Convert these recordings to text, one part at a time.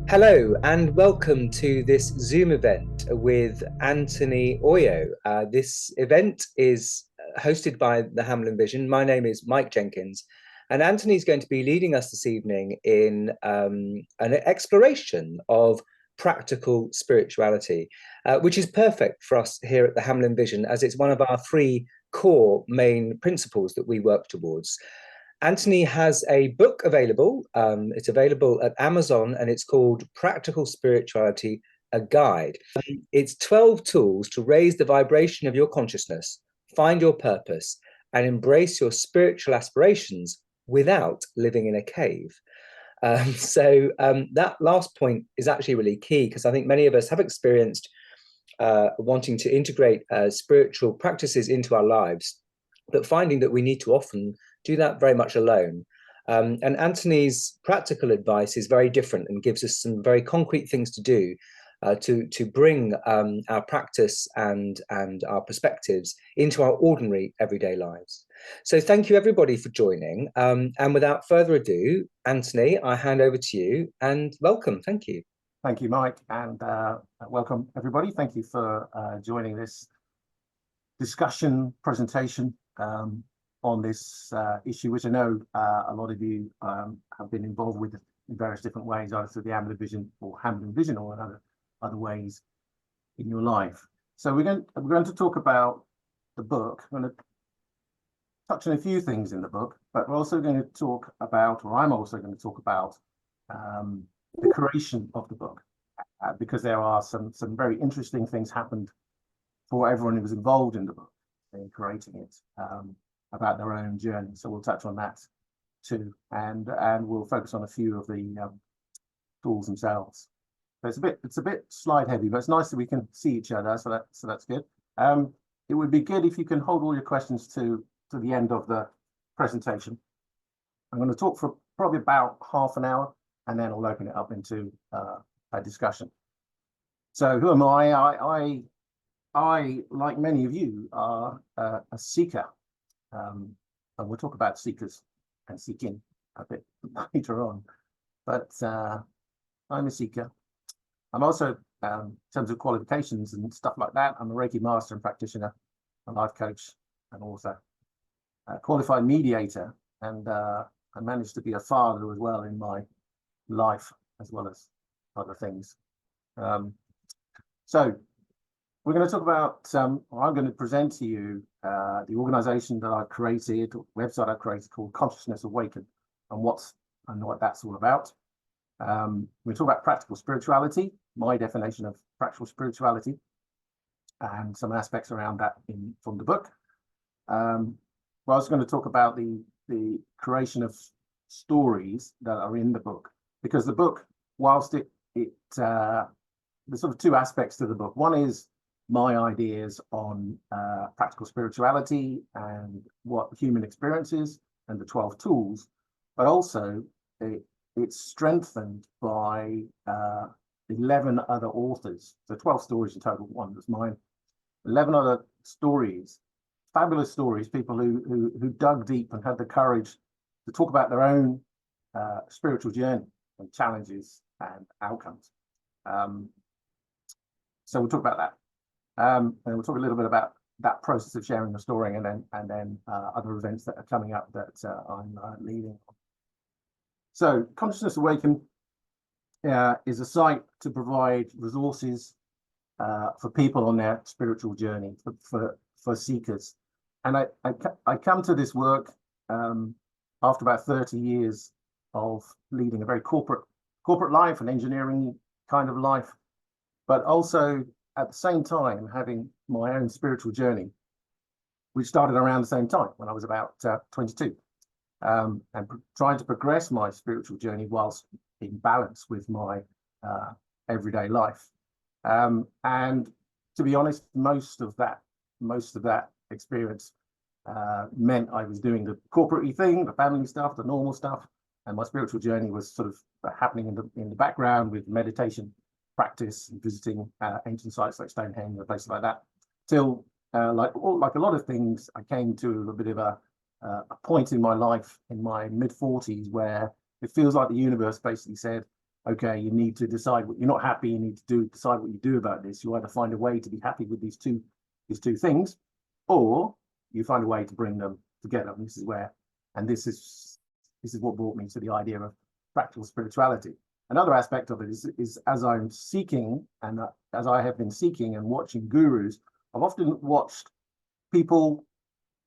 Hello and welcome to this Zoom event with Anthony Oyo. This event is hosted by the Hamlin Vision. My name is Mike Jenkins, and Anthony's going to be leading us this evening in an exploration of practical spirituality, which is perfect for us here at the Hamlin Vision, as it's one of our three core main principles that we work towards. Anthony has a book available. It's available at Amazon and it's called Practical Spirituality, a Guide. It's 12 tools to raise the vibration of your consciousness, find your purpose, and embrace your spiritual aspirations without living in a cave. That last point is actually really key because I think many of us have experienced wanting to integrate spiritual practices into our lives, but finding that we need to often do that very much alone. And Anthony's practical advice is very different and gives us some very concrete things to do to bring our practice and our perspectives into our ordinary everyday lives. So thank you everybody for joining. And without further ado, Anthony, I hand over to you and welcome. Thank you. Thank you, Mike, and welcome everybody. Thank you for joining this discussion presentation on this issue, which I know a lot of you have been involved with in various different ways, either through the Hamlin Vision or in other ways in your life. So we're going to talk about the book. I'm going to touch on a few things in the book, but we're also going to talk about, or I'm also going to talk about the creation of the book, because there are some very interesting things happened for everyone who was involved in the book in creating it. About their own journey, so we'll touch on that too, and we'll focus on a few of the tools themselves. So it's a bit slide heavy, but it's nice that we can see each other, so that's good. It would be good if you can hold all your questions to the end of the presentation. I'm going to talk for probably about half an hour, and then I'll open it up into a discussion. So who am I? I, like many of you, are a seeker. And we'll talk about seekers and seeking a bit later on, but I'm a seeker. I'm also, in terms of qualifications and stuff like that, I'm a Reiki master and practitioner, a life coach, and author, a qualified mediator, and I managed to be a father as well in my life, as well as other things. So we're going to talk about, or I'm going to present to you the organization that I've created, website I've created called Consciousness Awakened, and what that's all about. We talk about practical spirituality, my definition of practical spirituality, and some aspects around that from the book. We're also going to talk about the creation of stories that are in the book, because the book, whilst there's sort of two aspects to the book. One is my ideas on practical spirituality and what human experience is and the 12 tools, but also it's strengthened by 11 other authors. So 12 stories in total, one was mine, 11 other stories, fabulous stories, people who dug deep and had the courage to talk about their own spiritual journey and challenges and outcomes. So we'll talk about that. And we'll talk a little bit about that process of sharing the story, and then other events that are coming up that I'm leading. So Consciousness Awakened is a site to provide resources for people on their spiritual journey, for seekers. And I come to this work after about 30 years of leading a very corporate life, an engineering kind of life, but also at the same time having my own spiritual journey, which started around the same time when I was about 22, and trying to progress my spiritual journey whilst in balance with my everyday life. And to be honest, most of that experience meant I was doing the corporate-y thing, the family stuff, the normal stuff, and my spiritual journey was sort of happening in the background with meditation practice and visiting ancient sites like Stonehenge and places like that, till like a lot of things, I came to a bit of a point in my life in my mid-40s where it feels like the universe basically said, okay, you need to decide what you're not happy, you need to decide what you do about this. You either find a way to be happy with these two things, or you find a way to bring them together. And this is where, and this is what brought me to the idea of practical spirituality. Another aspect of it is as I'm seeking, and as I have been seeking and watching gurus, I've often watched people,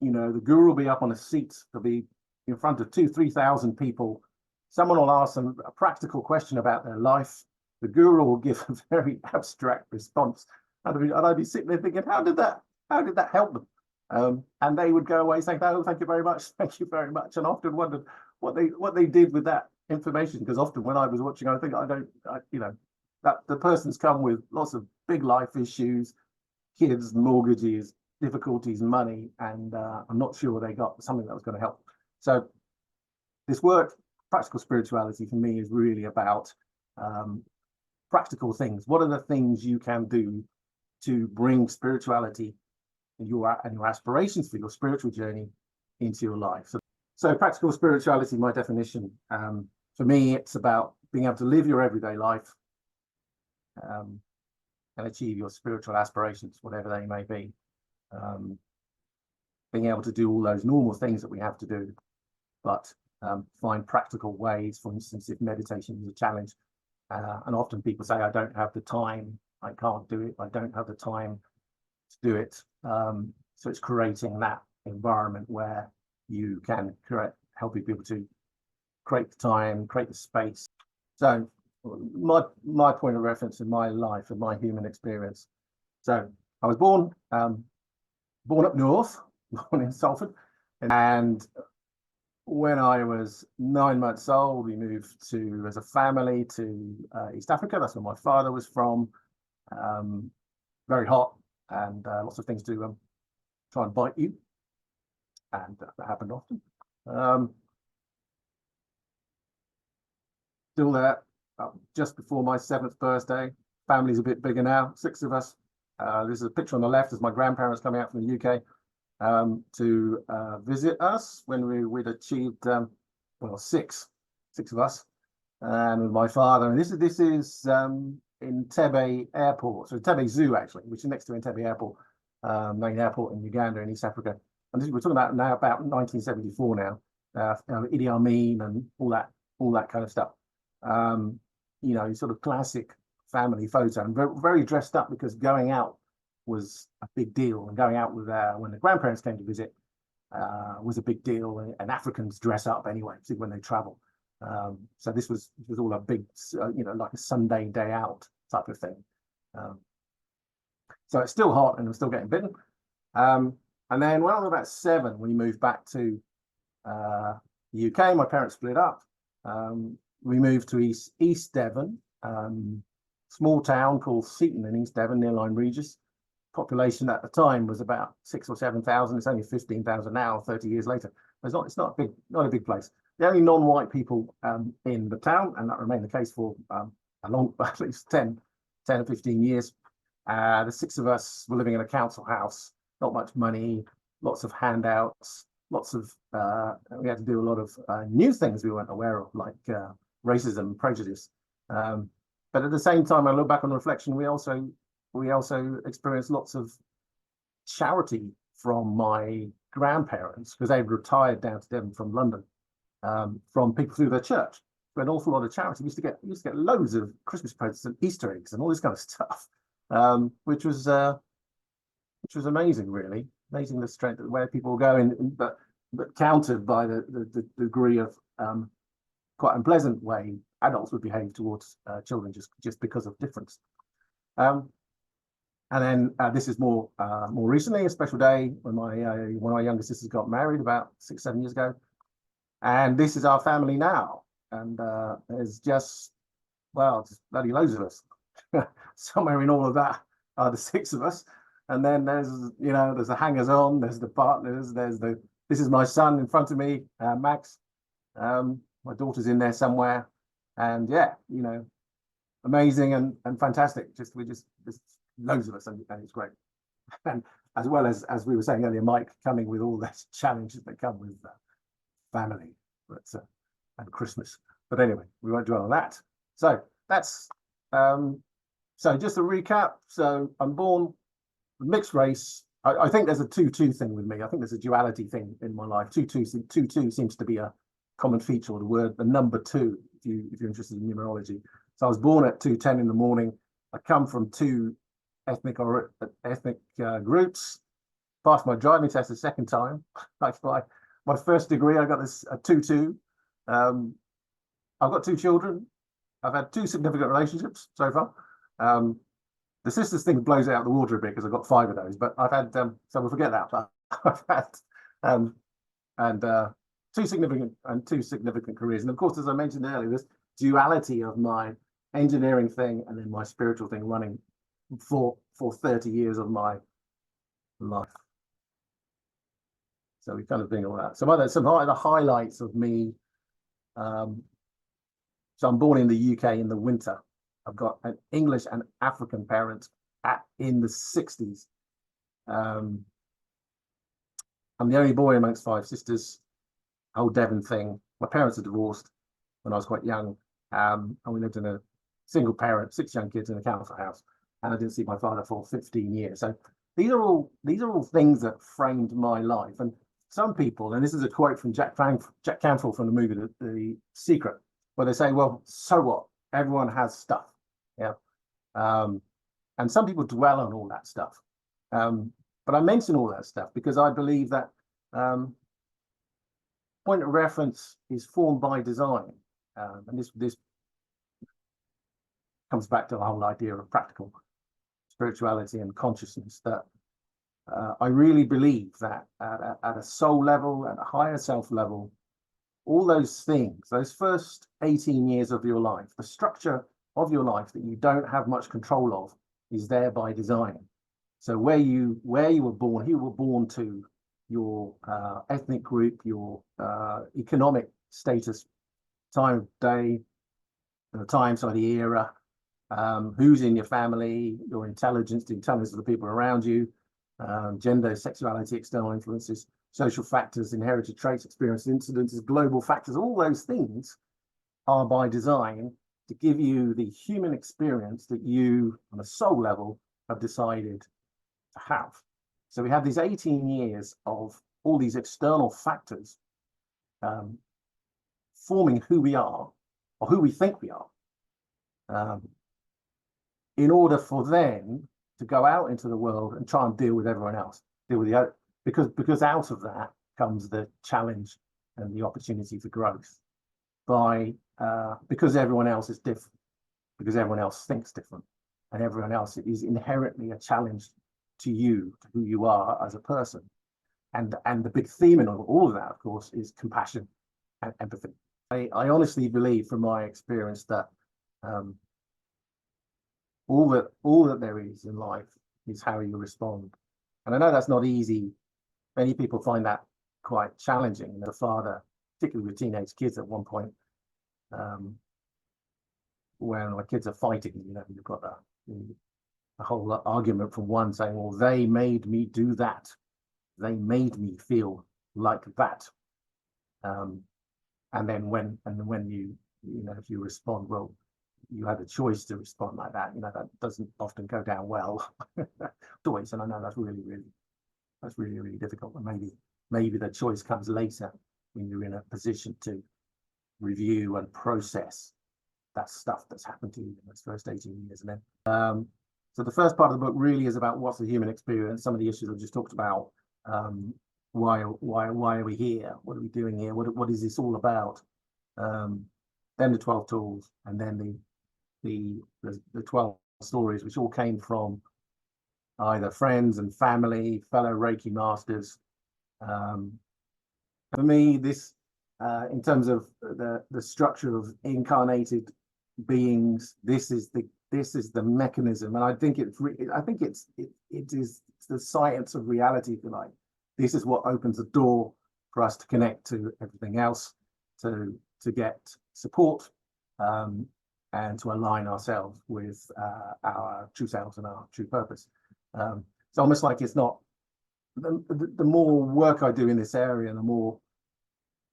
the guru will be up on a seat, they'll be in front of 2,000-3,000 people. Someone will ask them a practical question about their life. The guru will give a very abstract response. And I'd be sitting there thinking, how did that help them? And they would go away saying, oh, thank you very much, thank you very much. And I often wondered what they did with that information, because often when I was watching, I think that the person's come with lots of big life issues, kids, mortgages, difficulties, money, and I'm not sure they got something that was going to help. So this work, practical spirituality, for me is really about practical things. What are the things you can do to bring spirituality and your aspirations for your spiritual journey into your life? So practical spirituality, my definition, for me, it's about being able to live your everyday life and achieve your spiritual aspirations, whatever they may be. Being able to do all those normal things that we have to do, but find practical ways. For instance, if meditation is a challenge, and often people say, I don't have the time, I can't do it, I don't have the time to do it. So it's creating that environment where you can helping people to create the time, create the space. So my point of reference in my life and my human experience. So I was born up north, born in Salford, and when I was 9 months old, we moved as a family to East Africa. That's where my father was from. Very hot, and lots of things to try and bite you, and that happened often. Still there, just before my 7th birthday. Family's a bit bigger now, 6 of us. This is a picture on the left of my grandparents coming out from the UK to visit us when we'd achieved, six of us, and with my father. And this is in Entebbe Airport, so Entebbe Zoo actually, which is next to Entebbe Airport, main airport in Uganda in East Africa. And we're talking about now about 1974 now, Idi Amin and all that kind of stuff. Sort of classic family photo, and very dressed up, because going out was a big deal, and going out with when the grandparents came to visit was a big deal, and Africans dress up anyway, particularly when they travel. So this was all a big, like a Sunday day out type of thing. So it's still hot, and I'm still getting bitten. And then when I was about 7, we moved back to the UK. My parents split up. We moved to East Devon, small town called Seaton in East Devon, near Lyme Regis. Population at the time was about 6,000 or 7,000. It's only 15,000 now, 30 years later. It's not a big place. The only non-white people in the town, and that remained the case for at least 10 or 15 years. The 6 of us were living in a council house, not much money, lots of handouts, we had to do a lot of new things we weren't aware of, like racism and prejudice. But at the same time, I look back on reflection, we also experienced lots of charity from my grandparents, because they retired down to Devon from London, from people through their church. We had an awful lot of charity. We used to get loads of Christmas presents and Easter eggs and all this kind of stuff, which was amazing, really. Amazing, the strength of where people go in, but countered by the degree of quite unpleasant way adults would behave towards children just because of difference. And then this is more recently, a special day when one of my younger sisters got married about 6-7 years ago, and this is our family now. And there's just bloody loads of us. Somewhere in all of that are the 6 of us. And then there's the hangers on, there's the partners, this is my son in front of me, Max. My daughter's in there somewhere. And amazing and fantastic. Just loads of us, and it's great. And as well as we were saying earlier, Mike, coming with all those challenges that come with family, but and Christmas. But anyway, we won't dwell on that. So that's so just to recap. So I'm born mixed race. I think there's a 2-2 thing with me. I think there's a duality thing in my life. 2-2 seems to be a common feature of the word. The number two, if you're interested in numerology. So I was born at 2:10 in the morning. I come from two ethnic groups. Passed my driving test the second time. Like my first degree, I got this a 2-2. I've got 2 children. I've had 2 significant relationships so far. The sisters thing blows it out the water a bit because I've got 5 of those. But I've had so we'll forget that. But I've had 2 significant careers, and of course, as I mentioned earlier, this duality of my engineering thing and then my spiritual thing running for 30 years of my life. So we've kind of been all that. Some of the highlights of me. So I'm born in the UK in the winter. I've got an English and African parent in the 60s. I'm the only boy amongst 5 sisters. Whole Devon thing. My parents are divorced when I was quite young, and we lived in a single parent, 6 young kids in a council house, and I didn't see my father for 15 years. So these are all things that framed my life. And some people, and this is a quote from Jack Canfield from the movie The Secret, where they say, "Well, so what? Everyone has stuff." Yeah, and some people dwell on all that stuff. But I mention all that stuff because I believe that point of reference is formed by design, and this comes back to the whole idea of practical spirituality and consciousness. That I really believe that at a soul level, at a higher self level, all those things, those first 18 years of your life, the structure of your life that you don't have much control of, is there by design. So where you were born, who you were born to, your ethnic group, your economic status, time of day, the time, so the era, who's in your family, your intelligence, the intelligence of the people around you, gender, sexuality, external influences, social factors, inherited traits, experiences, incidences, global factors, all those things are by design to give you the human experience that you, on a soul level, have decided to have. So we have these 18 years of all these external factors forming who we are, or who we think we are, in order for then to go out into the world and try and deal with everyone else, deal with the other, because out of that comes the challenge and the opportunity for growth. Because everyone else is different, because everyone else thinks different, and everyone else is inherently a challenge to you, to who you are as a person. And the big theme in all of that, of course, is compassion and empathy. I honestly believe, from my experience, that all that there is in life is how you respond. And I know that's not easy. Many people find that quite challenging. As a father, particularly with teenage kids, at one point, when my kids are fighting, you've got a whole argument from one saying, "Well, they made me do that. They made me feel like that." And then when you if you respond, well, you had a choice to respond like that. That doesn't often go down well. Always, and I know that's really difficult. And maybe the choice comes later when you're in a position to review and process that stuff that's happened to you in those first 18 years. And then, so the first part of the book really is about what's the human experience, some of the issues I just talked about. Why are we here? What are we doing here? What is this all about? Then the 12 tools, and then the 12 stories, which all came from either friends and family, fellow Reiki masters. For me, this, in terms of the structure of incarnated beings, this is the mechanism, and I think it is the science of reality, if you like. This is what opens the door for us to connect to everything else, to get support, and to align ourselves with our true selves and our true purpose. It's almost like it's not the more work I do in this area, the more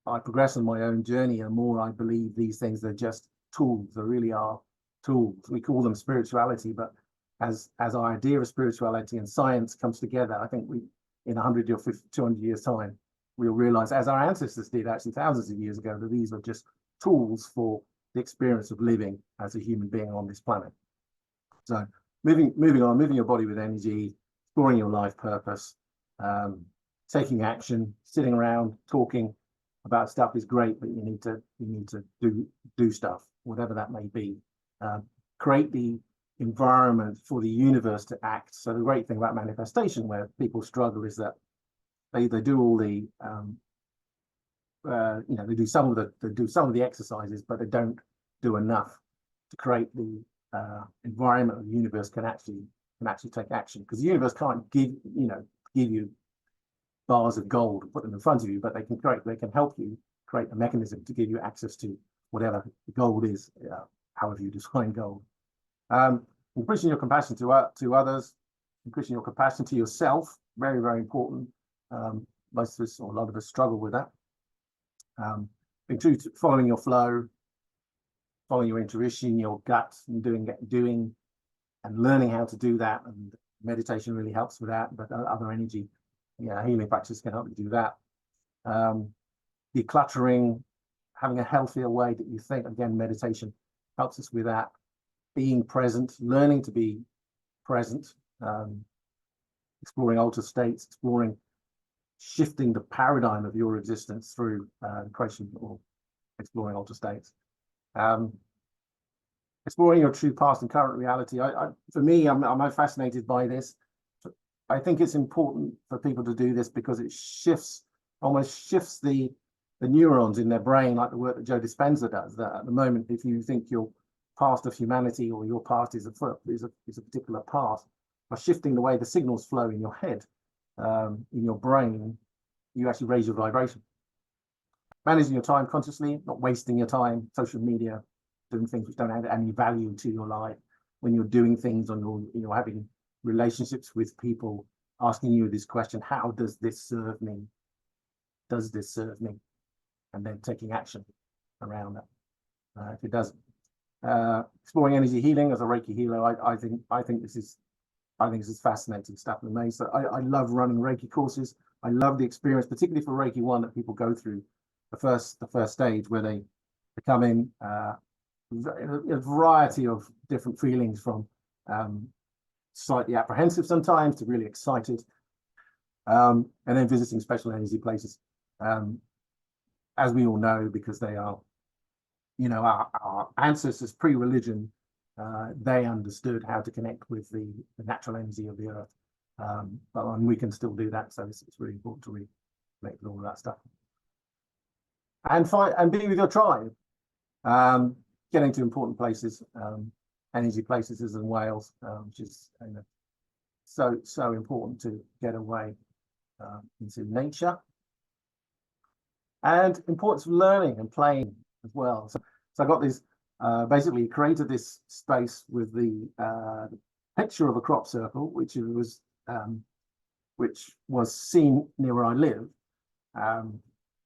I progress on my own journey, and the more I believe these things are just tools. They really are tools. We call them spirituality, but as our idea of spirituality and science comes together, I think we, in 100 or 50, 200 years time, we'll realize, as our ancestors did actually thousands of years ago, that these are just tools for the experience of living as a human being on this planet. So moving on, moving your body with energy, exploring your life purpose, taking action, sitting around talking about stuff is great, but you need to do stuff, whatever that may be. Create the environment for the universe to act. So the great thing about manifestation, where people struggle, is that they do all the they do some of the exercises, but they don't do enough to create the environment of the universe can actually take action, because the universe can't give you bars of gold and put them in front of you, but they can help you create a mechanism to give you access to whatever the gold is, however you define gold. Increasing your compassion to others, increasing your compassion to yourself, very, very important. Most of us, or a lot of us, struggle with that. Being true to following your flow, following your intuition, your gut, and doing and learning how to do that. And meditation really helps with that, but other energy, healing practices can help you do that. Decluttering, having a healthier way that you think. Again, meditation helps us with that. Being present, learning to be present, exploring altered states, shifting the paradigm of your existence through creation or exploring altered states. Exploring your true past and current reality. For me, I'm fascinated by this. I think it's important for people to do this because it almost shifts the neurons in their brain, like the work that Joe Dispenza does. That at the moment, if you think your past of humanity or your past is a particular path, by shifting the way the signals flow in your head, in your brain, you actually raise your vibration. Managing your time consciously, not wasting your time, social media, doing things which don't add any value to your life. When you're doing things having relationships with people, asking you this question: how does this serve me? Does this serve me? And then taking action around that. If it doesn't, exploring energy healing as a Reiki healer, I think this is fascinating stuff. Amazing. I love running Reiki courses. I love the experience, particularly for Reiki 1, that people go through the first stage, where they come in a variety of different feelings, from slightly apprehensive sometimes to really excited, and then visiting special energy places. As we all know, because they are, our ancestors pre-religion, they understood how to connect with the natural energy of the earth. And we can still do that, so it's really important to reconnect with all of that stuff. And be with your tribe, getting to important places, energy places as in Wales, which is so important to get away into nature, and importance of learning and playing as well. So I got this, basically created this space with the picture of a crop circle, which was seen near where I live,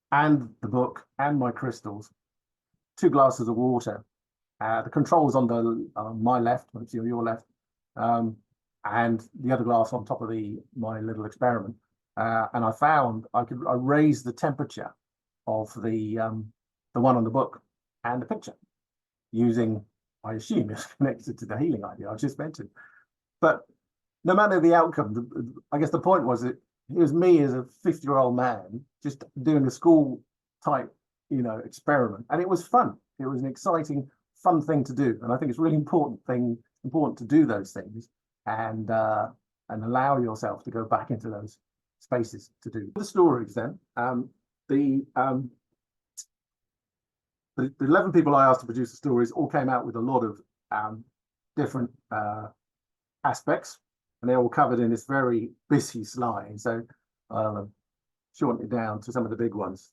and the book and my crystals, 2 glasses of water. The controls on my left, which is your left, and the other glass on top of my little experiment. And I found I raised the temperature of the one on the book and the picture, using, I assume, it's connected to the healing idea I just mentioned. But no matter the outcome, I guess the point was that it was me as a 50-year-old man just doing a school type, experiment, and it was fun. It was an exciting, fun thing to do, and I think it's really important to do those things and allow yourself to go back into those spaces to do the stories. Then the 11 people I asked to produce the stories all came out with a lot of different aspects, and they're all covered in this very busy slide. So I'll shorten it down to some of the big ones.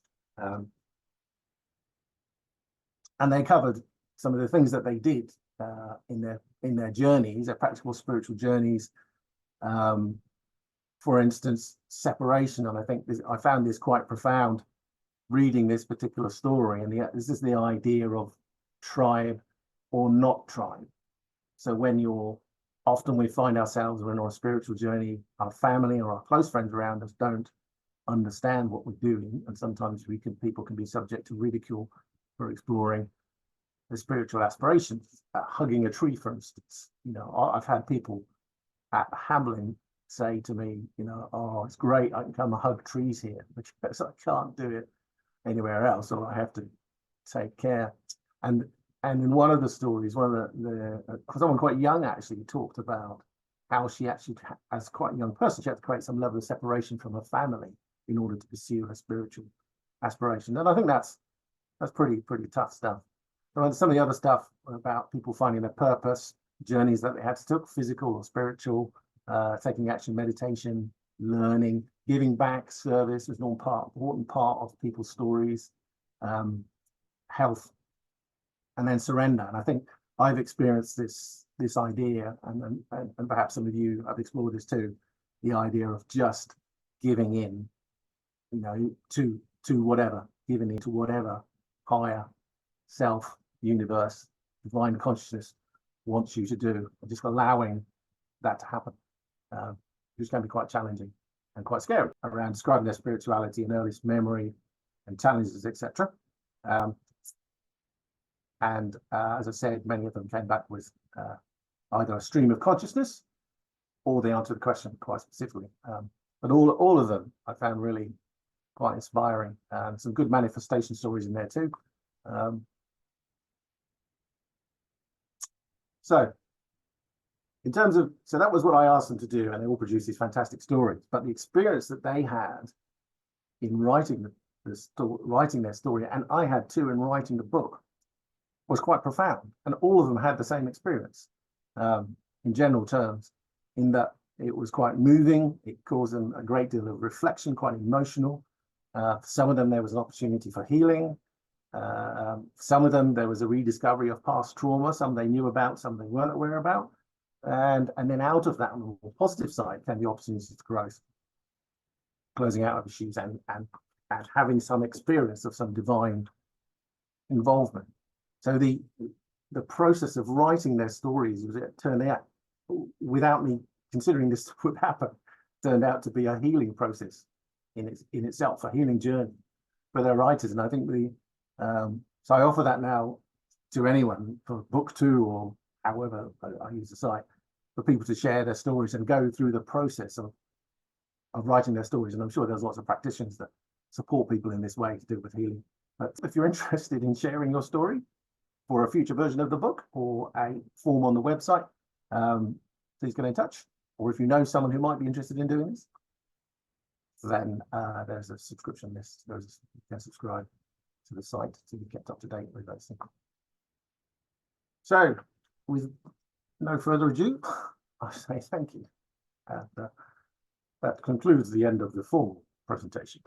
And they covered some of the things that they did in their journeys, their practical spiritual journeys, for instance, separation. And I think I found this quite profound reading this particular story. And this is the idea of tribe or not tribe. So often we find ourselves when on a spiritual journey, our family or our close friends around us don't understand what we're doing. And sometimes people can be subject to ridicule for exploring the spiritual aspirations. Hugging a tree, for instance. I've had people at Hamlin say to me, oh, it's great, I can come and hug trees here, because I can't do it anywhere else, or I have to take care. And in one of the stories, someone quite young actually talked about how she actually, as quite a young person, she had to create some level of separation from her family in order to pursue her spiritual aspiration. And I think that's pretty tough stuff. Some of the other stuff about people finding their purpose, journeys that they had to take, physical or spiritual, taking action, meditation, learning, giving back, service was an important part of people's stories, health, and then surrender. And I think I've experienced this idea, and perhaps some of you have explored this too, the idea of just giving in, to whatever, giving into whatever higher self, universe, divine consciousness wants you to do, and just allowing that to happen, which can be quite challenging and quite scary around describing their spirituality and earliest memory and challenges, etc. As I said, many of them came back with either a stream of consciousness or they answered the question quite specifically. But all of them I found really quite inspiring. Some good manifestation stories in there too. So that was what I asked them to do, and they all produced these fantastic stories. But the experience that they had in writing writing their story, and I had too in writing the book, was quite profound. And all of them had the same experience, in general terms, in that it was quite moving. It caused them a great deal of reflection, quite emotional. For some of them, there was an opportunity for healing. Some of them, there was a rediscovery of past trauma. Some they knew about, some they weren't aware about. And then out of that, on the more positive side, came the opportunity for growth, closing out of issues and having some experience of some divine involvement. So the process of writing their stories, it turned out, without me considering this would happen, turned out to be a healing process in itself, a healing journey for their writers. And I think so I offer that now to anyone for book 2 or however I use the site, for people to share their stories and go through the process of writing their stories. And I'm sure there's lots of practitioners that support people in this way to do with healing. But if you're interested in sharing your story for a future version of the book or a form on the website, please get in touch. Or if you know someone who might be interested in doing this, then there's a subscription list. You can subscribe to the site to be kept up to date with those things. So, with no further ado, I say thank you. And that concludes the end of the formal presentation.